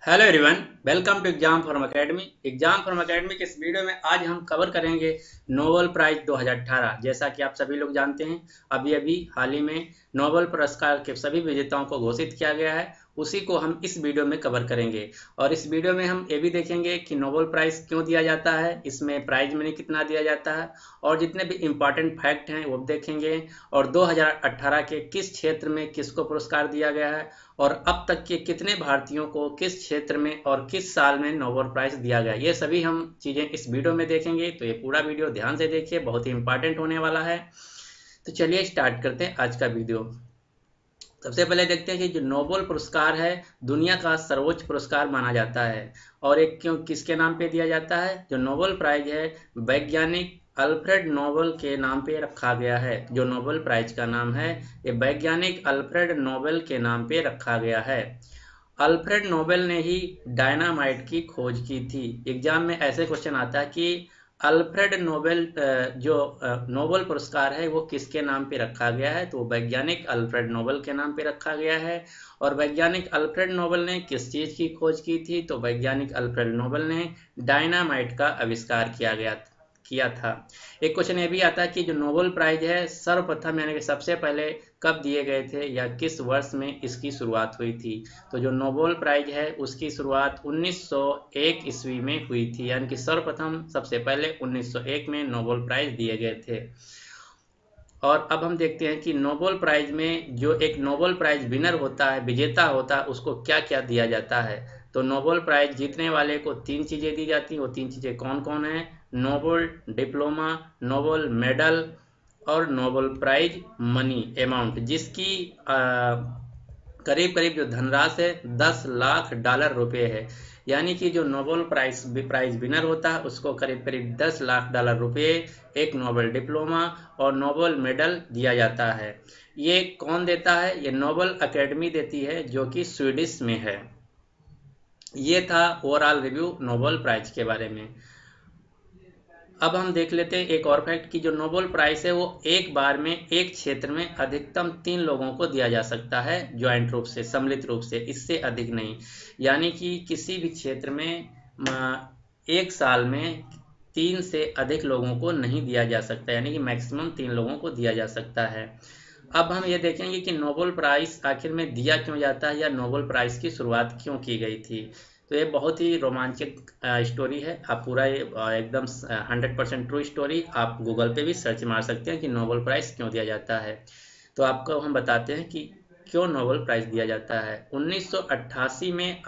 Hello everyone, welcome to exam form academy. Exam form academy के इस video में आज हम कवर करेंगे नोबेल प्राइज 2018। जैसा कि आप सभी लोग जानते हैं, अभी अभी हाल ही में नोबेल पुरस्कार के सभी विजेताओं को घोषित किया गया है। उसी को हम इस वीडियो में कवर करेंगे और इस वीडियो में हम ये भी देखेंगे कि नोबेल प्राइज क्यों दिया जाता है, इसमें प्राइज मनी कितना दिया जाता है और जितने भी इम्पॉर्टेंट फैक्ट हैं वो देखेंगे। और 2018 के किस क्षेत्र में किसको पुरस्कार दिया गया है और अब तक के कितने भारतीयों को किस क्षेत्र में और किस साल में नोबेल प्राइज दिया गया, ये सभी हम चीजें इस वीडियो में देखेंगे। तो ये पूरा वीडियो ध्यान से देखिए, बहुत ही इंपॉर्टेंट होने वाला है। तो चलिए स्टार्ट करते हैं आज का वीडियो। सबसे पहले देखते हैं कि जो नोबेल पुरस्कार है दुनिया का सर्वोच्च पुरस्कार माना जाता है और एक क्यों किसके नाम पे दिया जाता है। जो नोबेल प्राइज है वैज्ञानिक अल्फ्रेड नोबेल के नाम पे रखा गया है। जो नोबेल प्राइज का नाम है ये वैज्ञानिक अल्फ्रेड नोबेल के नाम पे रखा गया है। अल्फ्रेड नोबेल ने ही डायनामाइट की खोज की थी। एग्जाम में ऐसे क्वेश्चन आता है कि अल्फ्रेड नोबेल जो नोबेल पुरस्कार है वो किसके नाम पे रखा गया है, तो वैज्ञानिक अल्फ्रेड नोबेल के नाम पे रखा गया है। और वैज्ञानिक अल्फ्रेड नोबेल ने किस चीज की खोज की थी, तो वैज्ञानिक अल्फ्रेड नोबेल ने डायनामाइट का आविष्कार किया था। एक क्वेश्चन ये भी आता है कि जो नोबेल प्राइज है सर्वप्रथम यानी कि सबसे पहले कब दिए गए थे या किस वर्ष में इसकी शुरुआत हुई थी। तो जो नोबेल प्राइज है उसकी शुरुआत 1901 ईस्वी में हुई थी, यानी कि सर्वप्रथम सबसे पहले 1901 में नोबेल प्राइज दिए गए थे। और अब हम देखते हैं कि नोबेल प्राइज में जो एक नोबेल प्राइज विनर होता है, विजेता होता है, उसको क्या क्या दिया जाता है। तो नोबेल प्राइज जीतने वाले को तीन चीजें दी जाती हैं। वो तीन चीजें कौन कौन है? नोबेल डिप्लोमा, नोबेल मेडल और नोबेल प्राइज मनी अमाउंट, जिसकी करीब करीब जो धनराशि है 10 लाख रुपए है। यानी कि जो नोबेल प्राइज विनर होता है उसको करीब करीब 10 लाख रुपए, एक नोबेल डिप्लोमा और नोबेल मेडल दिया जाता है। ये कौन देता है? ये नोबेल अकेडमी देती है, जो कि स्वीडिश में है। ये था ओवरऑल रिव्यू नोबेल प्राइज के बारे में। अब हम देख लेते हैं एक और फैक्ट कि जो नोबेल प्राइज है वो एक बार में एक क्षेत्र में अधिकतम 3 लोगों को दिया जा सकता है, ज्वाइंट रूप से, सम्मिलित रूप से, इससे अधिक नहीं। यानी कि किसी भी क्षेत्र में एक साल में 3 से अधिक लोगों को नहीं दिया जा सकता, यानी कि मैक्सिमम 3 लोगों को दिया जा सकता है। अब हम ये देखेंगे कि नोबेल प्राइज आखिर में दिया क्यों जाता है या नोबेल प्राइज की शुरुआत क्यों की गई थी। तो ये बहुत ही रोमांचक स्टोरी है। आप पूरा ये एकदम 100% ट्रू स्टोरी आप गूगल पे भी सर्च मार सकते हैं कि नोबेल प्राइज क्यों दिया जाता है। तो आपको हम बताते हैं कि क्यों नोबेल प्राइज दिया जाता है। 1988 में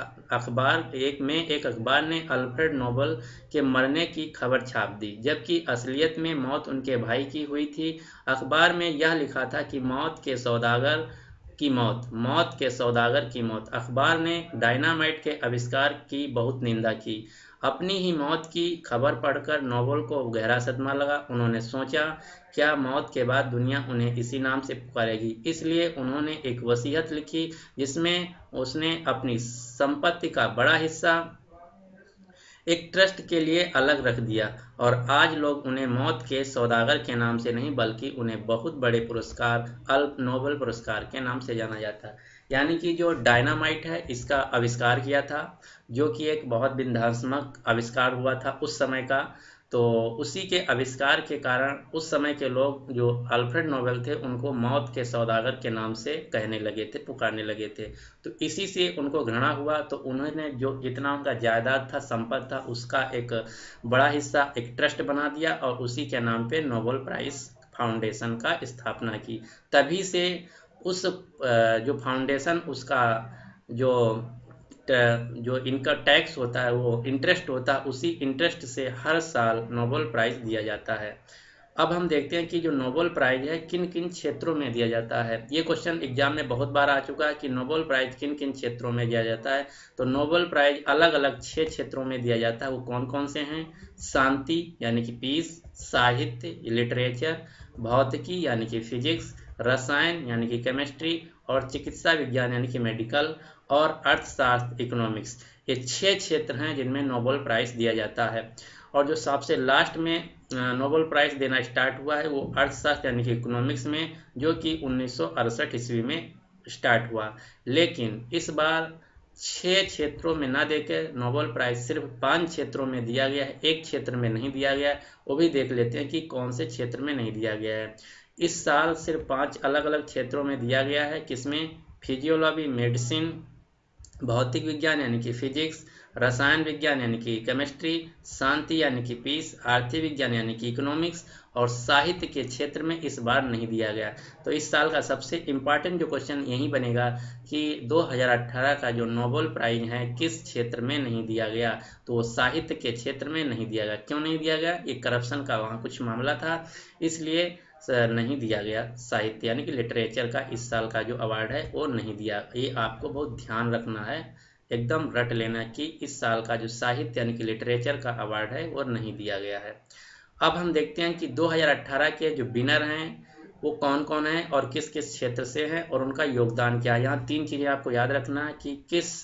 एक अखबार ने अल्फ्रेड नोबेल के मरने की खबर छाप दी, जबकि असलियत में मौत उनके भाई की हुई थी। अखबार में यह लिखा था कि मौत की मौत। अखबार ने डायनामाइट के आविष्कार की बहुत निंदा की। अपनी ही मौत की खबर पढ़कर नोबेल को गहरा सदमा लगा। उन्होंने सोचा क्या मौत के बाद दुनिया उन्हें इसी नाम से पुकारेगी। इसलिए उन्होंने एक वसीयत लिखी जिसमें उसने अपनी संपत्ति का बड़ा हिस्सा एक ट्रस्ट के लिए अलग रख दिया। और आज लोग उन्हें मौत के सौदागर के नाम से नहीं बल्कि उन्हें बहुत बड़े पुरस्कार नोबेल पुरस्कार के नाम से जाना जाता है। यानी कि जो डायनामाइट है इसका आविष्कार किया था, जो कि एक बहुत विध्वंसात्मक आविष्कार हुआ था उस समय का। तो उसी के आविष्कार के कारण उस समय के लोग जो अल्फ्रेड नोबेल थे उनको मौत के सौदागर के नाम से कहने लगे थे, पुकारने लगे थे। तो इसी से उनको घृणा हुआ, तो उन्होंने जो जितना उनका जायदाद था, संपत्ति था, उसका एक बड़ा हिस्सा एक ट्रस्ट बना दिया और उसी के नाम पे नोबेल प्राइज फाउंडेशन का स्थापना की। तभी से उस जो फाउंडेशन उसका जो जो इनका टैक्स होता है, वो इंटरेस्ट होता है, उसी इंटरेस्ट से हर साल नोबेल प्राइज दिया जाता है। अब हम देखते हैं कि जो नोबेल प्राइज है किन किन क्षेत्रों में दिया जाता है। ये क्वेश्चन एग्जाम में बहुत बार आ चुका है कि नोबेल प्राइज किन किन क्षेत्रों में दिया जाता है। तो नोबेल प्राइज अलग अलग 6 क्षेत्रों में दिया जाता है। वो कौन कौन से हैं? शांति यानी कि पीस, साहित्य लिटरेचर, भौतिकी यानी कि फिजिक्स, रसायन यानी कि केमिस्ट्री और चिकित्सा विज्ञान यानी कि मेडिकल और अर्थशास्त्र इकोनॉमिक्स। ये 6 क्षेत्र हैं जिनमें नोबेल प्राइज दिया जाता है। और जो सबसे लास्ट में नोबेल प्राइज देना स्टार्ट हुआ है वो अर्थशास्त्र यानी कि इकोनॉमिक्स में, जो कि 1968 ईस्वी में स्टार्ट हुआ। लेकिन इस बार 6 क्षेत्रों में ना देकर नोबेल प्राइज सिर्फ 5 क्षेत्रों में दिया गया है, एक क्षेत्र में नहीं दिया गया है। वो भी देख लेते हैं कि कौन से क्षेत्र में नहीं दिया गया है। इस साल सिर्फ 5 अलग अलग क्षेत्रों में दिया गया है। किसमें? फिजियोलॉजी मेडिसिन, भौतिक विज्ञान यानी कि फिजिक्स, रसायन विज्ञान यानी कि केमिस्ट्री, शांति यानी कि पीस, आर्थिक विज्ञान यानी कि इकोनॉमिक्स और साहित्य के क्षेत्र में इस बार नहीं दिया गया। तो इस साल का सबसे इम्पॉर्टेंट जो क्वेश्चन यही बनेगा कि 2018 का जो नोबेल प्राइज है किस क्षेत्र में नहीं दिया गया, तो वो साहित्य के क्षेत्र में नहीं दिया गया। क्यों नहीं दिया गया? ये करप्शन का वहाँ कुछ मामला था, इसलिए नहीं दिया गया। साहित्य यानी कि लिटरेचर का इस साल का जो अवार्ड है वो नहीं दिया। ये आपको बहुत ध्यान रखना है, एकदम रट लेना कि इस साल का जो साहित्य यानी कि लिटरेचर का अवार्ड है वो नहीं दिया गया है। अब हम देखते हैं कि 2018 के जो विनर हैं वो कौन कौन हैं और किस किस क्षेत्र से हैं और उनका योगदान क्या है। यहाँ 3 चीज़ें आपको याद रखना है कि किस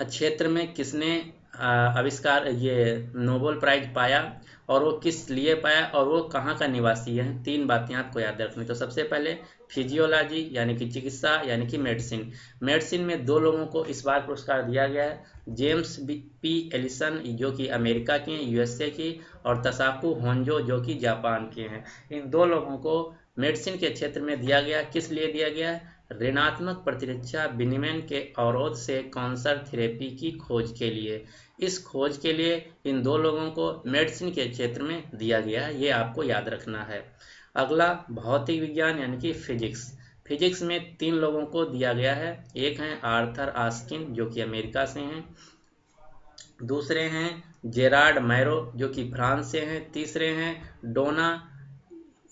क्षेत्र में किसने आविष्कार ये नोबेल प्राइज पाया और वो किस लिए पाया और वो कहाँ का निवासी है। 3 बातें आपको याद रखनी। तो सबसे पहले फिजियोलॉजी यानी कि चिकित्सा यानी कि मेडिसिन। मेडिसिन में 2 लोगों को इस बार पुरस्कार दिया गया है, जेम्स पी एलिसन जो कि अमेरिका के हैं, यूएसए की, और तसाकु होंजो जो कि जापान के हैं। इन 2 लोगों को मेडिसिन के क्षेत्र में दिया गया। किस लिए दिया गया है? ऋणात्मक प्रतिरक्षा विनिमय के अवरोध से कैंसर थेरेपी की खोज के लिए। इस खोज के लिए इन 2 लोगों को मेडिसिन के क्षेत्र में दिया गया है, ये आपको याद रखना है। अगला भौतिक विज्ञान यानी कि फिजिक्स। फिजिक्स में 3 लोगों को दिया गया है। एक हैं आर्थर आस्किन जो कि अमेरिका से हैं, दूसरे हैं जेरार्ड मैरो जो कि फ्रांस से हैं, तीसरे हैं डोना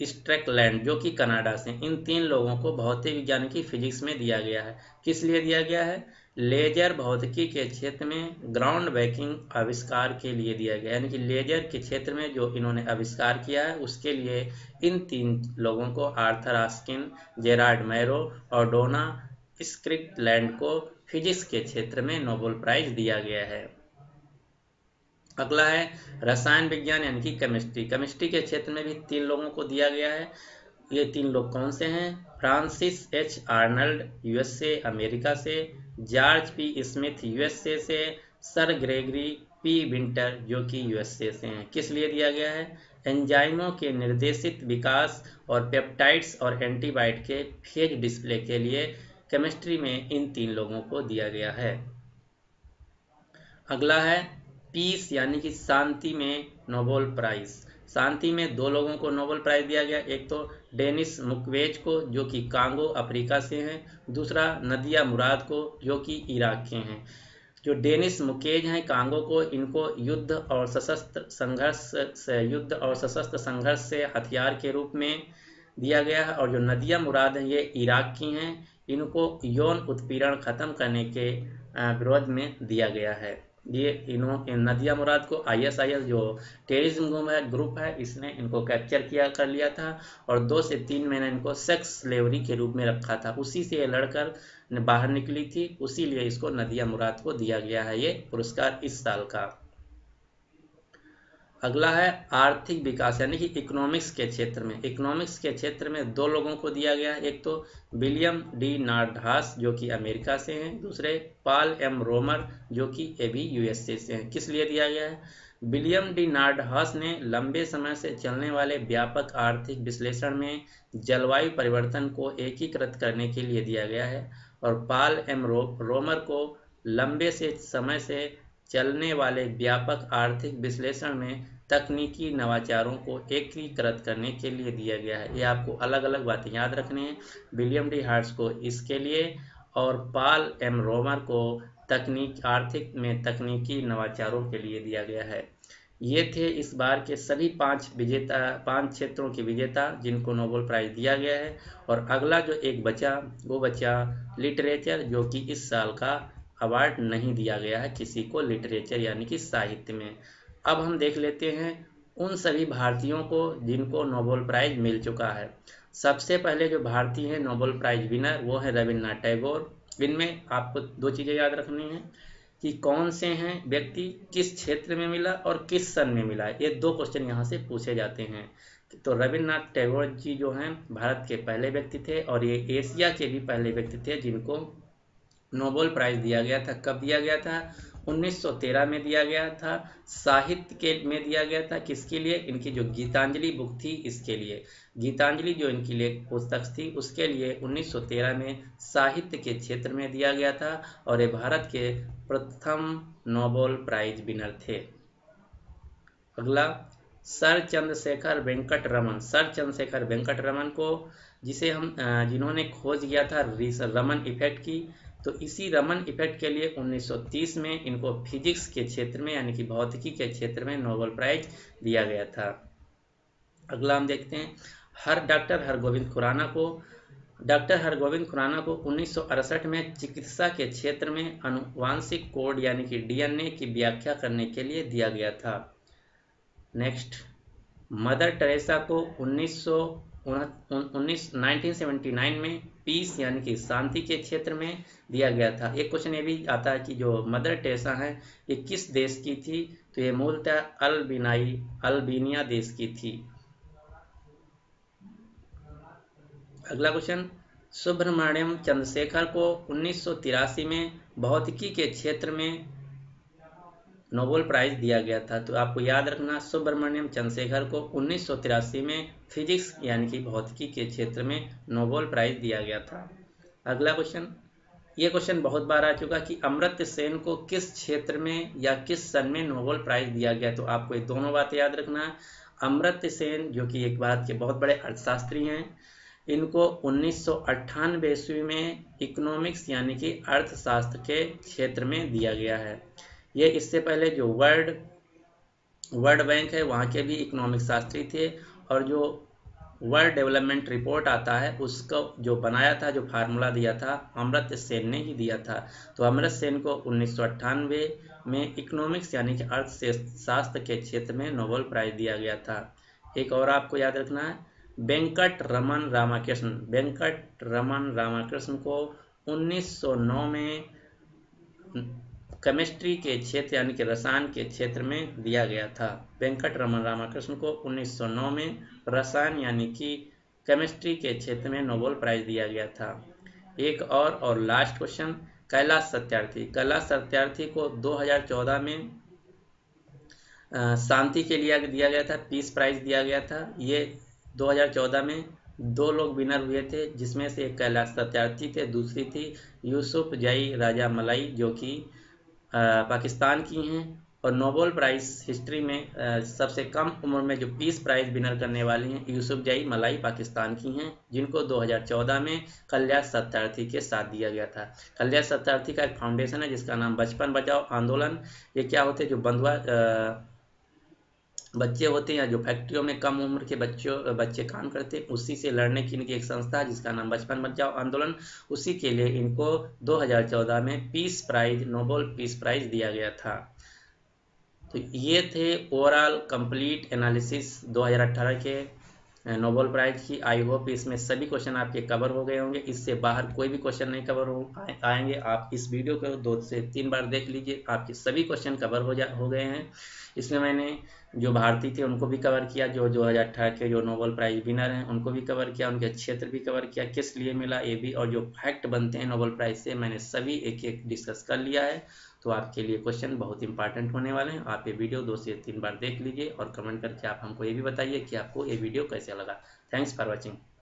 स्ट्रैकलैंड जो कि कनाडा से। इन 3 लोगों को भौतिक विज्ञान की फिजिक्स में दिया गया है। किस लिए दिया गया है? लेजर भौतिकी के क्षेत्र में ग्राउंड ब्रेकिंग आविष्कार के लिए दिया गया, यानी कि लेजर के क्षेत्र में जो इन्होंने आविष्कार किया है उसके लिए इन 3 लोगों को आर्थर आस्किन, जेरार्ड मैरो और डोना स्ट्रैकलैंड को फिजिक्स के क्षेत्र में नोबेल प्राइज दिया गया है। अगला है रसायन विज्ञान यानी कि केमिस्ट्री। केमिस्ट्री के क्षेत्र में भी 3 लोगों को दिया गया है। ये 3 लोग कौन से हैं? Francis H Arnold USA America से, जॉर्ज पी स्मिथ यूएसए से, सर ग्रेगरी पी विंटर जो कि यूएसए से हैं। किस लिए दिया गया है? एंजाइमों के निर्देशित विकास और पेप्टाइड्स और एंटीबायोटिक के फेज डिस्प्ले के लिए केमिस्ट्री में इन 3 लोगों को दिया गया है। अगला है पीस यानी कि शांति में नोबेल प्राइज। शांति में 2 लोगों को नोबेल प्राइज दिया गया। एक तो डेनिस मुक्वेज को जो कि कांगो अफ्रीका से हैं, दूसरा नदिया मुराद को जो कि इराक के हैं। जो डेनिस मुकेज हैं कांगो को, इनको युद्ध और सशस्त्र संघर्ष से हथियार के रूप में दिया गया है, और जो नदिया मुराद हैं ये इराक की हैं, इनको यौन उत्पीड़न खत्म करने के विरोध में दिया गया है। ये नदिया मुराद को ISIS जो टेररिज्म ग्रुप है इसने इनको कैप्चर कर लिया था और 2 से 3 महीने इनको सेक्स स्लेवरी के रूप में रखा था। उसी से ये लड़कर बाहर निकली थी, उसी लिए इसको नदिया मुराद को दिया गया है ये पुरस्कार इस साल का। अगला है आर्थिक विकास यानी कि इकोनॉमिक्स के क्षेत्र में। इकोनॉमिक्स के क्षेत्र में 2 लोगों को दिया गया है। एक तो विलियम डी नार्डहास जो कि अमेरिका से हैं, दूसरे पॉल एम रोमर जो कि ये भी यूएसए से हैं। किस लिए दिया गया है? विलियम डी नार्डहास ने लंबे समय से चलने वाले व्यापक आर्थिक विश्लेषण में जलवायु परिवर्तन को एकीकृत करने के लिए दिया गया है, और पॉल एम रोमर को लंबे से समय से चलने वाले व्यापक आर्थिक विश्लेषण में तकनीकी नवाचारों को एकीकृत करने के लिए दिया गया है। ये आपको अलग अलग बातें याद रखनी है। विलियम डी हार्ट्स को इसके लिए और पॉल एम रोमर को आर्थिक में तकनीकी नवाचारों के लिए दिया गया है। ये थे इस बार के सभी 5 क्षेत्रों के विजेता जिनको नोबेल प्राइज दिया गया है। और अगला जो एक बचा वो बचा लिटरेचर, जो कि इस साल का अवार्ड नहीं दिया गया है किसी को लिटरेचर यानी कि साहित्य में। अब हम देख लेते हैं उन सभी भारतीयों को जिनको नोबेल प्राइज मिल चुका है। सबसे पहले जो भारतीय हैं नोबेल प्राइज विनर वो है रविन्द्रनाथ टैगोर। इनमें आपको 2 चीज़ें याद रखनी है कि कौन से हैं व्यक्ति, किस क्षेत्र में मिला और किस सन में मिला। ये 2 क्वेश्चन यहाँ से पूछे जाते हैं। तो रविन्द्रनाथ टैगोर जी जो हैं भारत के पहले व्यक्ति थे और ये एशिया के भी पहले व्यक्ति थे जिनको नोबेल प्राइज दिया गया था। कब दिया गया था? 1913 में दिया गया था। साहित्य के में दिया गया था। किसके लिए? इनकी जो गीतांजलि बुक थी इसके लिए। गीतांजलि जो इनकी पुस्तक थी उसके लिए 1913 में साहित्य के क्षेत्र में दिया गया था और ये भारत के प्रथम नोबेल प्राइज विनर थे। अगला, सर चंद्रशेखर वेंकट रमन। सर चंद्रशेखर वेंकट रमन को जिन्होंने खोज किया था रमन इफेक्ट की, तो इसी रमन इफेक्ट के लिए 1930 में इनको फिजिक्स के क्षेत्र में यानी कि भौतिकी के क्षेत्र में नोबेल प्राइज दिया गया था। अगला हम देखते हैं डॉक्टर हरगोविंद खुराना को। डॉक्टर हरगोविंद खुराना को 1968 में चिकित्सा के क्षेत्र में आनुवांशिक कोड यानी कि डीएनए की व्याख्या करने के लिए दिया गया था। नेक्स्ट, मदर टेरेसा को 1979 में पीस यानी कि शांति के क्षेत्र में दिया गया था। एक क्वेश्चन ये भी आता है कि जो मदर टेरेसा है ये किस देश की थी? तो ये मूलतः अल्बानिया देश की थी। अगला क्वेश्चन, सुब्रमण्यम चंद्रशेखर को 1983 में भौतिकी के क्षेत्र में नोबेल प्राइज दिया गया था। तो आपको याद रखना, सुब्रमण्यम चंद्रशेखर को 1983 में फिजिक्स यानी कि भौतिकी के क्षेत्र में नोबेल प्राइज दिया गया था। अगला क्वेश्चन, ये क्वेश्चन बहुत बार आ चुका कि अमर्त्य सेन को किस क्षेत्र में या किस सन में नोबेल प्राइज दिया गया। तो आपको ये दोनों बातें याद रखना है। अमर्त्य सेन जो कि एक भारत के बहुत बड़े अर्थशास्त्री हैं, इनको 1998 ईस्वी में इकोनॉमिक्स यानी कि अर्थशास्त्र के क्षेत्र में दिया गया है। ये इससे पहले जो वर्ल्ड बैंक है वहाँ के भी इकोनॉमिक शास्त्री थे और जो वर्ल्ड डेवलपमेंट रिपोर्ट आता है उसको जो बनाया था, जो फार्मूला दिया था, अमर्त्य सेन ने ही दिया था। तो अमर्त्य सेन को 1998 में इकोनॉमिक्स यानी कि अर्थशास्त्र के क्षेत्र में नोबेल प्राइज दिया गया था। एक और आपको याद रखना है, वेंकट रमन रामाकृष्ण को 1909 में केमिस्ट्री के क्षेत्र यानी कि रसायन के क्षेत्र में दिया गया था। वेंकट रमन रामाकृष्ण को 1909 में रसायन यानी कि केमिस्ट्री के क्षेत्र में नोबेल प्राइज दिया गया था। एक और लास्ट क्वेश्चन, कैलाश सत्यार्थी को 2014 में शांति के लिए दिया गया था, पीस प्राइज दिया गया था। ये 2014 में 2 लोग विनर हुए थे, जिसमें से एक कैलाश सत्यार्थी थे, दूसरी थी यूसुफजई राजा मलाई जो कि पाकिस्तान की हैं। और नोबेल प्राइज हिस्ट्री में सबसे कम उम्र में जो पीस प्राइज विनर करने वाली हैं यूसुफजई मलाई पाकिस्तान की हैं, जिनको 2014 में कैलाश सत्यार्थी के साथ दिया गया था। कैलाश सत्यार्थी का एक फाउंडेशन है जिसका नाम बचपन बचाओ आंदोलन। ये क्या होते हैं, जो बंधुआ बच्चे होते हैं या जो फैक्ट्रियों में कम उम्र के बच्चे काम करते हैं, उसी से लड़ने की इनकी एक संस्था है जिसका नाम बचपन बचाओ आंदोलन। उसी के लिए इनको 2014 में नोबेल पीस प्राइज दिया गया था। तो ये थे ओवरऑल कंप्लीट एनालिसिस 2018 के नोबेल प्राइज की। आई होप इसमें सभी क्वेश्चन आपके कवर हो गए होंगे। इससे बाहर कोई भी क्वेश्चन नहीं कवर आएंगे। आप इस वीडियो को 2 से 3 बार देख लीजिए, आपके सभी क्वेश्चन कवर हो गए हैं। इसमें मैंने जो भारतीय थे उनको भी कवर किया, जो 2018 के जो नोबेल प्राइज विनर हैं उनको भी कवर किया, उनके क्षेत्र भी कवर किया, किस लिए मिला ये भी, और जो फैक्ट बनते हैं नोबेल प्राइज से मैंने सभी एक एक डिस्कस कर लिया है। तो आपके लिए क्वेश्चन बहुत इंपॉर्टेंट होने वाले हैं। आप ये वीडियो 2 से 3 बार देख लीजिए और कमेंट करके आप हमको ये भी बताइए कि आपको ये वीडियो कैसे लगा। Thanks for watching.